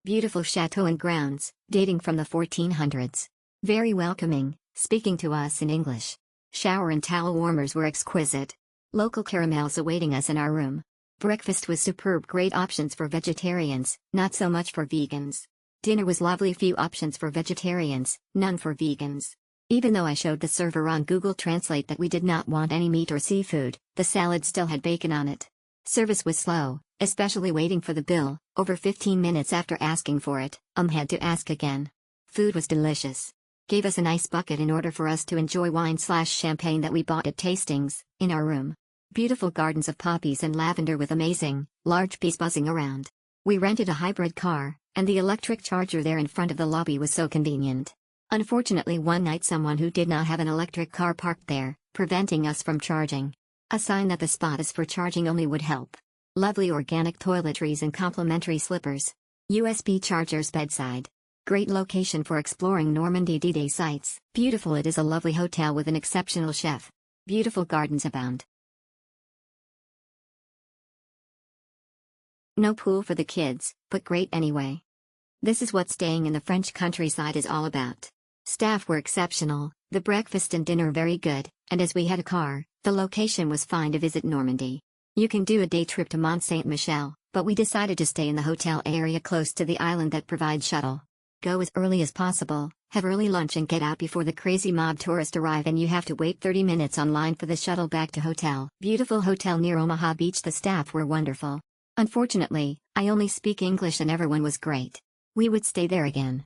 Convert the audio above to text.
Beautiful chateau and grounds, dating from the 1400s. Very welcoming, speaking to us in English. Shower and towel warmers were exquisite. Local caramels awaiting us in our room. Breakfast was superb, great options for vegetarians, not so much for vegans. Dinner was lovely, few options for vegetarians, none for vegans. Even though I showed the server on Google Translate that we did not want any meat or seafood, the salad still had bacon on it. Service was slow, especially waiting for the bill. Over 15 minutes after asking for it, had to ask again. Food was delicious. Gave us a nice bucket in order for us to enjoy wine/champagne that we bought at tastings, in our room. Beautiful gardens of poppies and lavender with amazing, large bees buzzing around. We rented a hybrid car, and the electric charger there in front of the lobby was so convenient. Unfortunately, one night someone who did not have an electric car parked there, preventing us from charging. A sign that the spot is for charging only would help. Lovely organic toiletries and complimentary slippers. USB chargers bedside. Great location for exploring Normandy D-Day sites. Beautiful, it is a lovely hotel with an exceptional chef. Beautiful gardens abound. No pool for the kids, but great anyway. This is what staying in the French countryside is all about. Staff were exceptional, the breakfast and dinner very good, and as we had a car, the location was fine to visit Normandy. You can do a day trip to Mont Saint-Michel, but we decided to stay in the hotel area close to the island that provides shuttle. Go as early as possible, have early lunch and get out before the crazy mob tourists arrive and you have to wait 30 minutes online for the shuttle back to hotel. Beautiful hotel near Omaha Beach, the staff were wonderful. Unfortunately, I only speak English and everyone was great. We would stay there again.